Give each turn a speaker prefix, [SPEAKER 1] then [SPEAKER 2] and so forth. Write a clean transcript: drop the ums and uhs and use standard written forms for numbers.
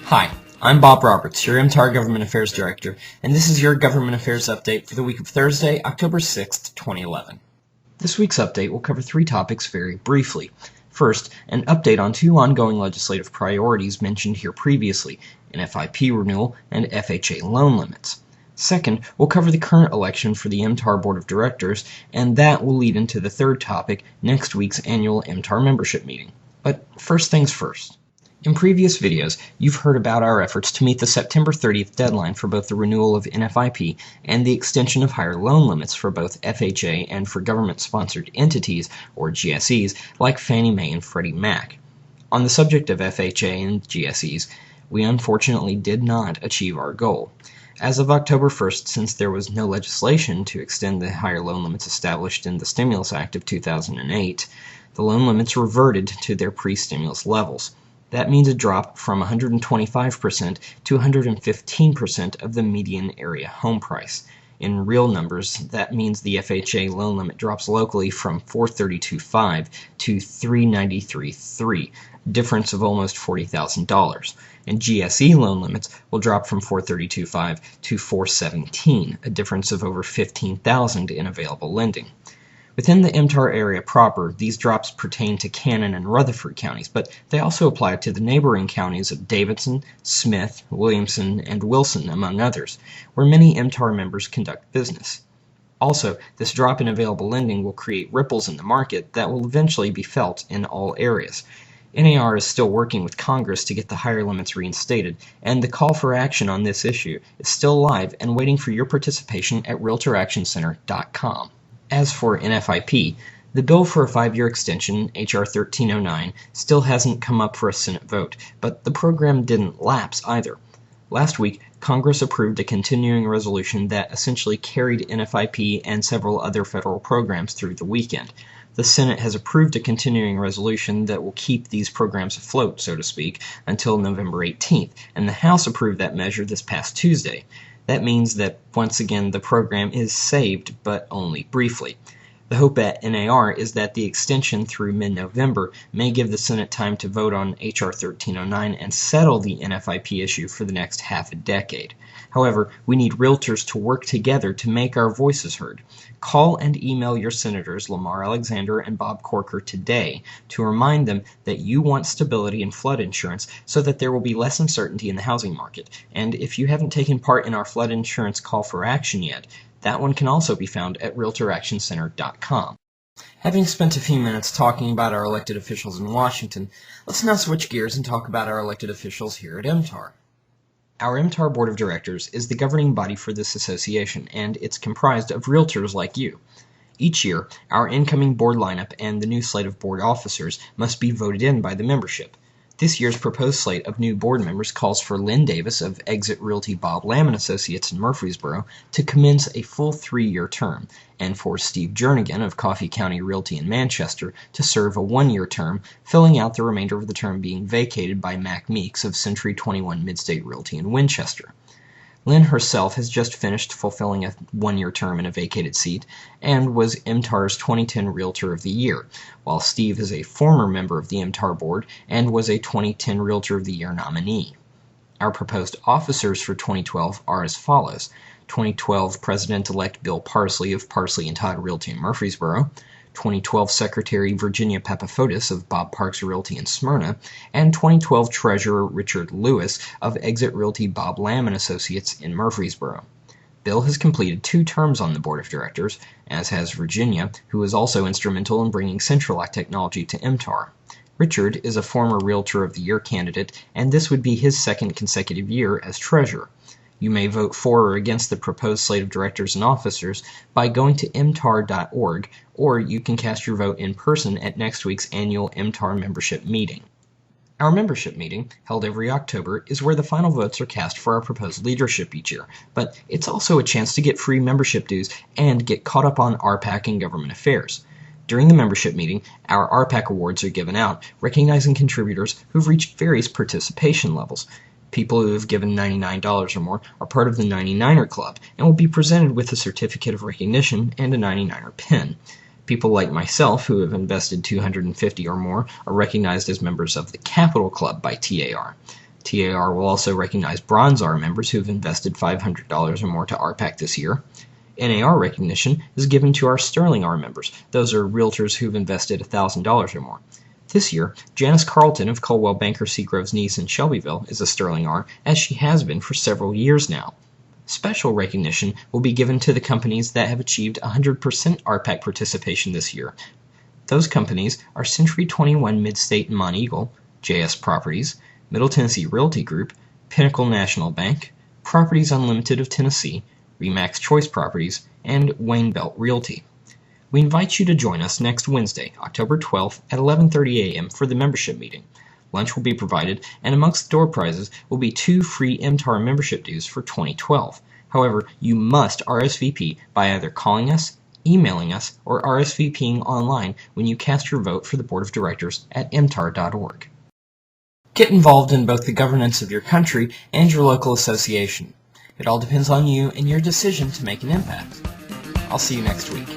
[SPEAKER 1] Hi, I'm Bob Roberts, your MTAR Government Affairs Director, and this is your Government Affairs Update for the week of Thursday, October 6th, 2011. This week's update will cover three topics very briefly. First, an update on two ongoing legislative priorities mentioned here previously, NFIP renewal and FHA loan limits. Second, we'll cover the current election for the MTAR Board of Directors, and that will lead into the third topic, next week's annual MTAR membership meeting. But first things first. In previous videos, you've heard about our efforts to meet the September 30th deadline for both the renewal of NFIP and the extension of higher loan limits for both FHA and for government-sponsored entities, or GSEs, like Fannie Mae and Freddie Mac. On the subject of FHA and GSEs, we unfortunately did not achieve our goal. As of October 1st, since there was no legislation to extend the higher loan limits established in the Stimulus Act of 2008, the loan limits reverted to their pre-stimulus levels. That means a drop from 125% to 115% of the median area home price. In real numbers, that means the FHA loan limit drops locally from $432,500 to $393,300, a difference of almost $40,000. And GSE loan limits will drop from $432,500 to $417,000, a difference of over $15,000 in available lending. Within the MTAR area proper, these drops pertain to Cannon and Rutherford counties, but they also apply to the neighboring counties of Davidson, Smith, Williamson, and Wilson, among others, where many MTAR members conduct business. Also, this drop in available lending will create ripples in the market that will eventually be felt in all areas. NAR is still working with Congress to get the higher limits reinstated, and the call for action on this issue is still live and waiting for your participation at RealtorActionCenter.com. As for NFIP, the bill for a 5-year extension, H.R. 1309, still hasn't come up for a Senate vote, but the program didn't lapse either. Last week, Congress approved a continuing resolution that essentially carried NFIP and several other federal programs through the weekend. The Senate has approved a continuing resolution that will keep these programs afloat, so to speak, until November 18th, and the House approved that measure this past Tuesday. That means that, once again, the program is saved, but only briefly. The hope at NAR is that the extension through mid-November may give the Senate time to vote on H.R. 1309 and settle the NFIP issue for the next half a decade. However, we need realtors to work together to make our voices heard. Call and email your senators Lamar Alexander and Bob Corker today to remind them that you want stability in flood insurance so that there will be less uncertainty in the housing market. And if you haven't taken part in our flood insurance call for action yet, that one can also be found at RealtorActionCenter.com. Having spent a few minutes talking about our elected officials in Washington, let's now switch gears and talk about our elected officials here at MTAR. Our MTAR Board of Directors is the governing body for this association, and it's comprised of realtors like you. Each year, our incoming board lineup and the new slate of board officers must be voted in by the membership. This year's proposed slate of new board members calls for Lynn Davis of Exit Realty Bob Lamb & Associates in Murfreesboro to commence a full 3-year term, and for Steve Jernigan of Coffee County Realty in Manchester to serve a 1-year term, filling out the remainder of the term being vacated by Mac Meeks of Century 21 Midstate Realty in Winchester. Lynn herself has just finished fulfilling a 1-year term in a vacated seat and was MTAR's 2010 Realtor of the Year, while Steve is a former member of the MTAR board and was a 2010 Realtor of the Year nominee. Our proposed officers for 2012 are as follows: 2012 President-elect Bill Parsley of Parsley & Todd Realty in Murfreesboro, 2012 Secretary Virginia Papafotis of Bob Parks Realty in Smyrna, and 2012 Treasurer Richard Lewis of Exit Realty Bob Lamb & Associates in Murfreesboro. Bill has completed 2 terms on the Board of Directors, as has Virginia, who was also instrumental in bringing CenturyLock technology to MTAR. Richard is a former Realtor of the Year candidate, and this would be his 2nd consecutive year as Treasurer. You may vote for or against the proposed slate of directors and officers by going to mtar.org, or you can cast your vote in person at next week's annual MTAR membership meeting. Our membership meeting, held every October, is where the final votes are cast for our proposed leadership each year, but it's also a chance to get free membership dues and get caught up on RPAC and government affairs. During the membership meeting, our RPAC awards are given out, recognizing contributors who've reached various participation levels. People who have given $99 or more are part of the 99er Club and will be presented with a certificate of recognition and a 99er pin. People like myself who have invested $250 or more are recognized as members of the Capital Club by TAR. TAR will also recognize Bronze R members who have invested $500 or more to RPAC this year. NAR recognition is given to our Sterling R members. Those are realtors who've invested $1,000 or more. This year, Janice Carlton of Coldwell Banker Seagrove's niece in Shelbyville is a Sterling R, as she has been for several years now. Special recognition will be given to the companies that have achieved 100% RPAC participation this year. Those companies are Century 21 Midstate and Monteagle, JS Properties, Middle Tennessee Realty Group, Pinnacle National Bank, Properties Unlimited of Tennessee, Remax Choice Properties, and Wayne Belt Realty. We invite you to join us next Wednesday, October 12th at 11:30 a.m. for the membership meeting. Lunch will be provided, and amongst the door prizes will be 2 free MTAR membership dues for 2012. However, you must RSVP by either calling us, emailing us, or RSVPing online when you cast your vote for the Board of Directors at mtar.org. Get involved in both the governance of your country and your local association. It all depends on you and your decision to make an impact. I'll see you next week.